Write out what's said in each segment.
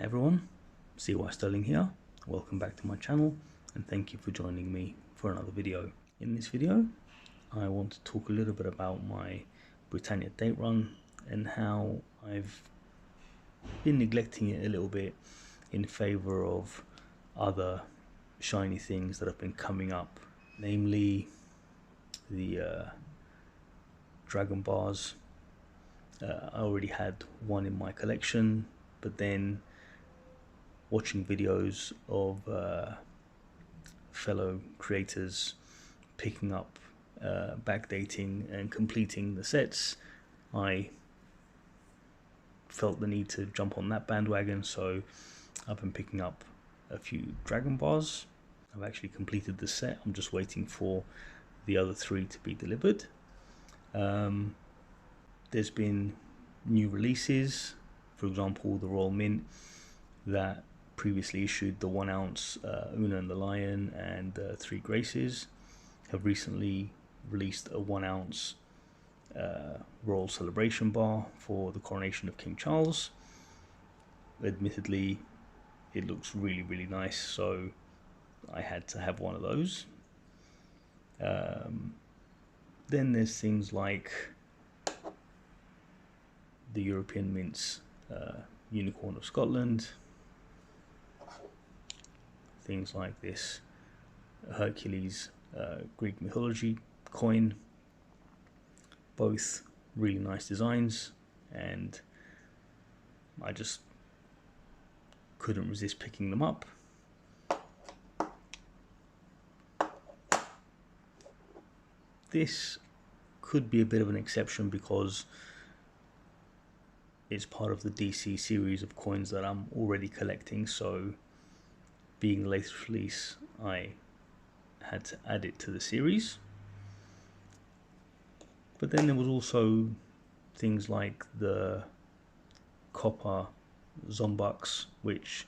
everyone, CY Sterling here. Welcome back to my channel and thank you for joining me for another video. In this video I want to talk a little bit about my Britannia date run and how I've been neglecting it a little bit in favor of other shiny things that have been coming up, namely the Dragon bars. I already had one in my collection, but then watching videos of fellow creators picking up, backdating and completing the sets, I felt the need to jump on that bandwagon, so I've been picking up a few Dragon bars. I've actually completed the set. I'm just waiting for the other 3 to be delivered. There's been new releases, for example the Royal Mint that previously issued the 1 ounce Una and the Lion and 3 Graces have recently released a 1 ounce Royal Celebration bar for the coronation of King Charles. Admittedly it looks really nice, so I had to have one of those. Then there's things like the European Mint's Unicorn of Scotland, things like this Hercules Greek mythology coin, both really nice designs, and I just couldn't resist picking them up. This could be a bit of an exception because it's part of the DC series of coins that I'm already collecting, so being the latest release I had to add it to the series. But then there was also things like the copper Zombucks, which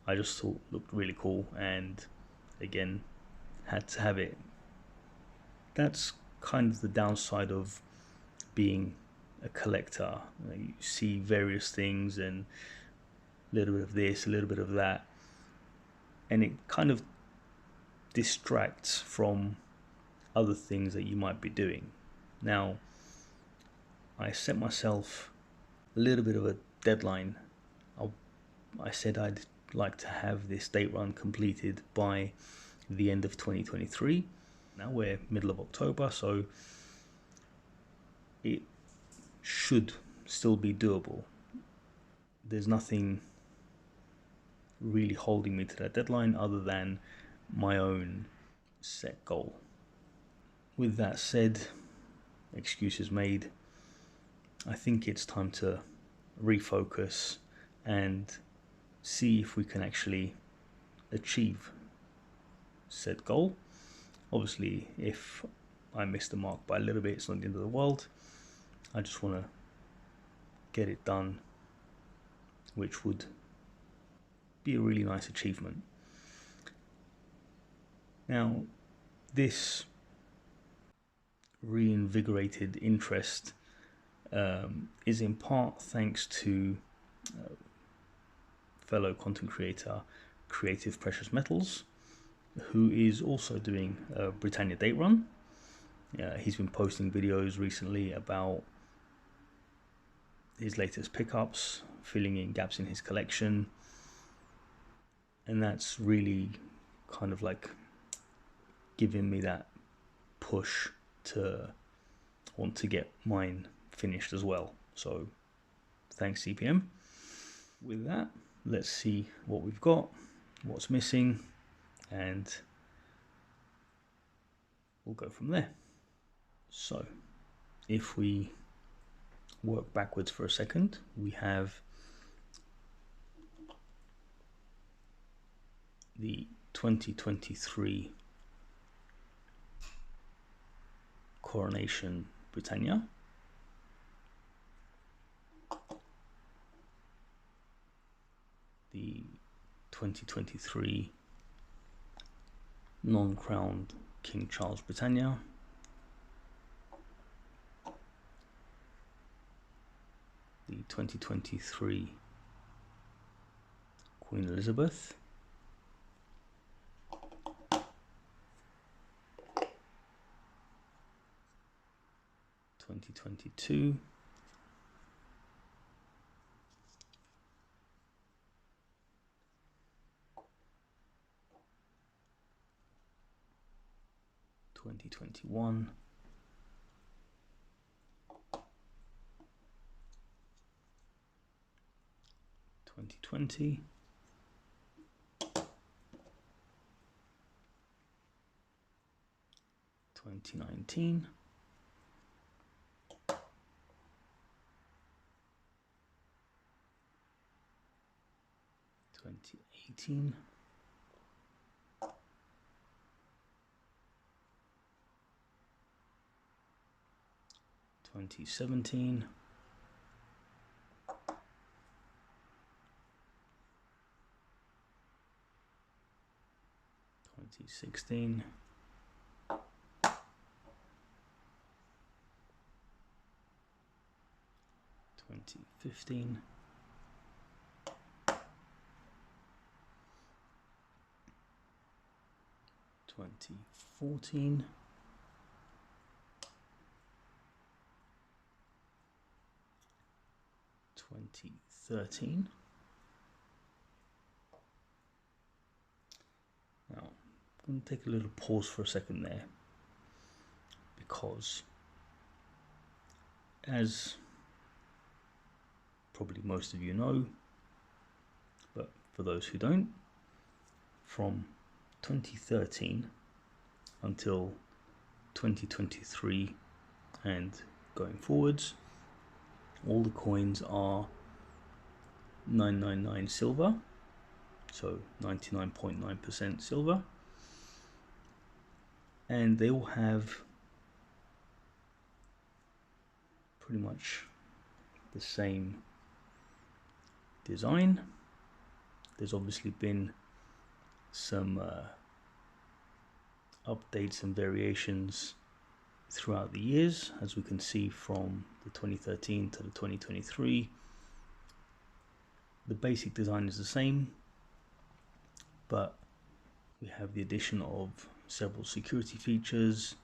I just thought looked really cool and again had to have it. That's kind of the downside of being a collector. You see various things and a little bit of this, a little bit of that, and it kind of distracts from other things that you might be doing. Now, I set myself a little bit of a deadline. I said I'd like to have this date run completed by the end of 2023. Now we're middle of October, so it should still be doable. There's nothing really holding me to that deadline other than my own set goal. With that said, excuses made, I think it's time to refocus and see if we can actually achieve said goal. Obviously, if I miss the mark by a little bit, it's not the end of the world. I just want to get it done, which would be a really nice achievement. Now, this reinvigorated interest is in part thanks to fellow content creator Creative Precious Metals, who is also doing a Britannia date run. He's been posting videos recently about his latest pickups, filling in gaps in his collection, and that's really kind of like giving me that push to want to get mine finished as well. So thanks CPM. With that, let's see what we've got, what's missing, and we'll go from there. So if we work backwards for a second, we have the 2023 Coronation Britannia, the 2023 non-crowned King Charles Britannia, the 2023 Queen Elizabeth, 2022, (2021), 2020, 2019, 2018, 2017, 2016, 2015, 2014, 2013. Now, I'm going to take a little pause for a second there, because as probably most of you know, but for those who don't, from 2013 until 2023 and going forwards, all the coins are 999 silver, so 99.9% silver, and they all have pretty much the same design. There's obviously been some updates and variations throughout the years, as we can see from the 2013 to the 2023. The basic design is the same, but we have the addition of several security features,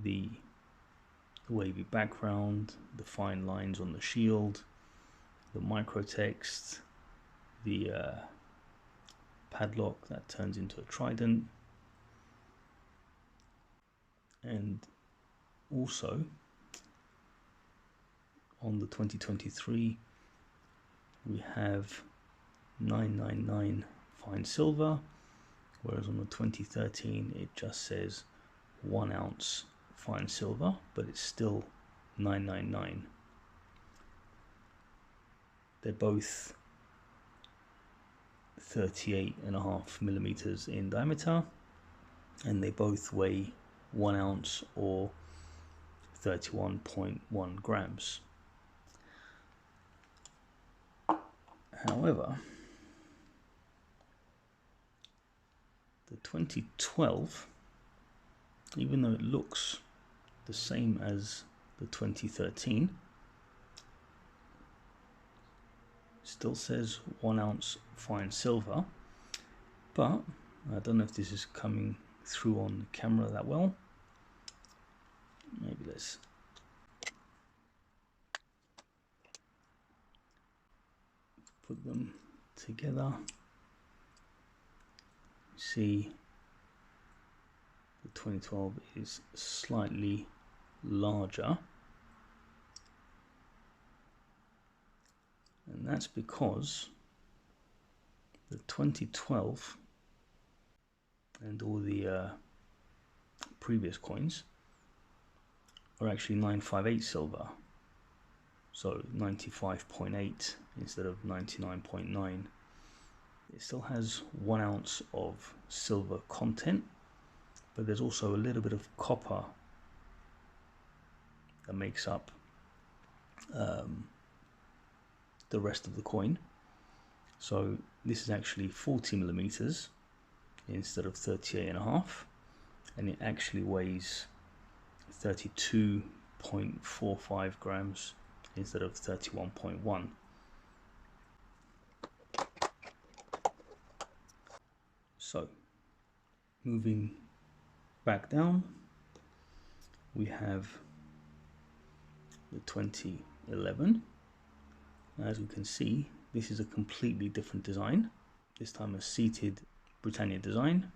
the wavy background, the fine lines on the shield, the micro text, the padlock that turns into a trident, and also on the 2023 we have 999 fine silver, whereas on the 2013 it just says 1 ounce fine silver, but it's still 999. They're both 38.5 millimeters in diameter, and they both weigh 1 ounce or 31.1 grams. However, the 2012, even though it looks the same as the 2013, still says 1 ounce fine silver, but I don't know if this is coming through on camera that well. Maybe let's put them together. See, the 2012 is slightly larger, and that's because the 2012 and all the previous coins are actually 958 silver, so 95.8 instead of 99.9. It still has 1 ounce of silver content, but there's also a little bit of copper that makes up the rest of the coin. So this is actually 40 millimeters instead of 38.5, and it actually weighs 32.45 grams instead of 31.1. So moving back down, we have the 2011. As we can see, this is a completely different design. This time a seated Britannia design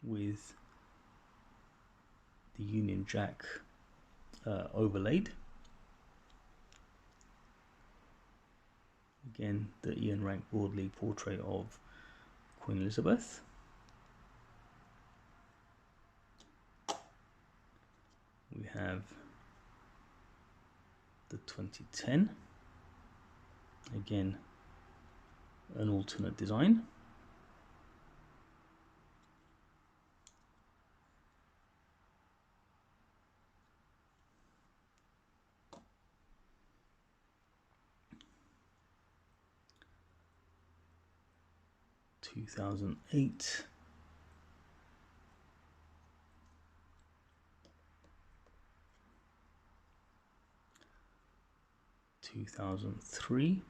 with the Union Jack overlaid. Again, the Ian Rank Broadley portrait of Queen Elizabeth. We have the 2010, again an alternate design. (2008), 2003, 2003,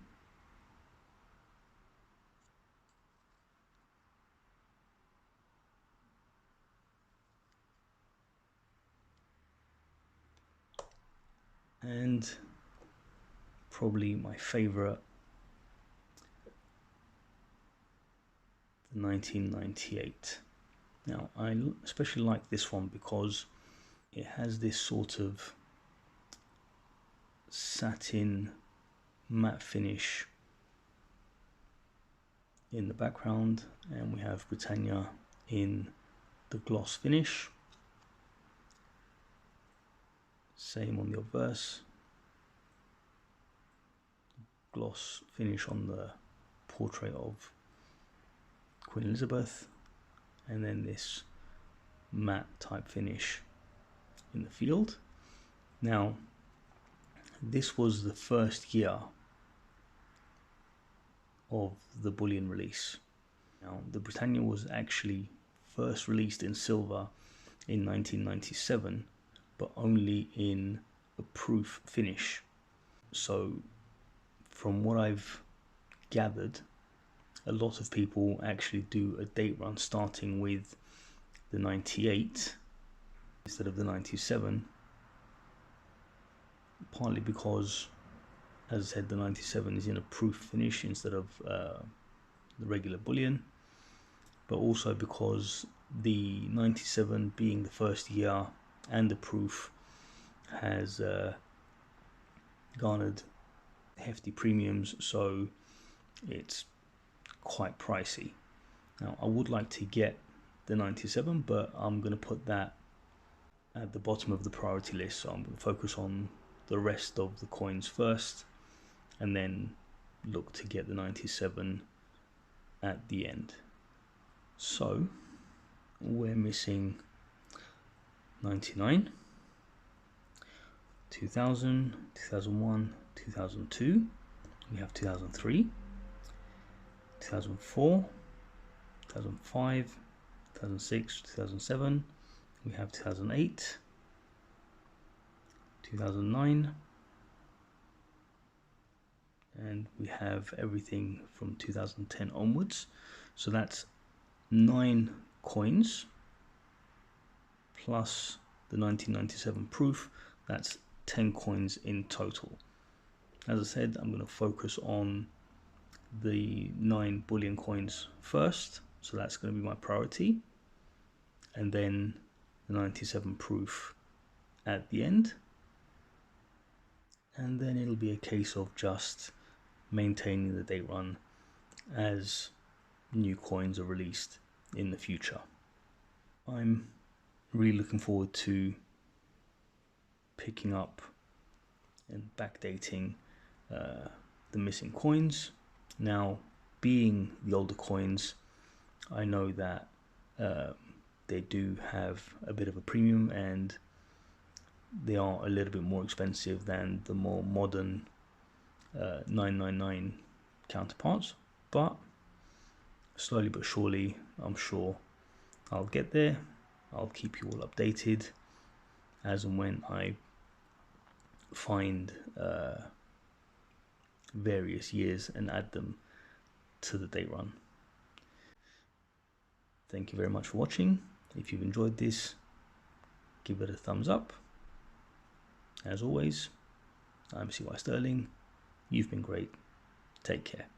and probably my favorite, the 1998. Now I especially like this one because it has this sort of satin matte finish in the background, and we have Britannia in the gloss finish. Same on the obverse, gloss finish on the portrait of Queen Elizabeth, and then this matte type finish in the field. Now this was the first year of the bullion release. Now the Britannia was actually first released in silver in 1997, but only in a proof finish. So from what I've gathered, a lot of people actually do a date run starting with the 98 instead of the 97, partly because, as I said, the 97 is in a proof finish instead of the regular bullion, but also because the 97 being the first year and the proof has garnered hefty premiums, so it's quite pricey. Now I would like to get the 97, but I'm going to put that at the bottom of the priority list, so I'm going to focus on the rest of the coins first and then look to get the 97 at the end. So we're missing 99, 2000, 2001, 2002, we have 2003, 2004, 2005, 2006, 2007, we have 2008, 2009, and we have everything from 2010 onwards. So that's 9 coins plus the 1997 proof. That's 10 coins in total. As I said, I'm going to focus on the 9 bullion coins first, so that's going to be my priority, and then the 97 proof at the end, and then it'll be a case of just maintaining the date run as new coins are released in the future. I'm really looking forward to picking up and backdating the missing coins. Now, being the older coins, I know that they do have a bit of a premium and they are a little bit more expensive than the more modern 999 counterparts, but slowly but surely I'm sure I'll get there. I'll keep you all updated as and when I find various years and add them to the date run. Thank you very much for watching. If you've enjoyed this, give it a thumbs up. As always, I'm CY Sterling. You've been great. Take care.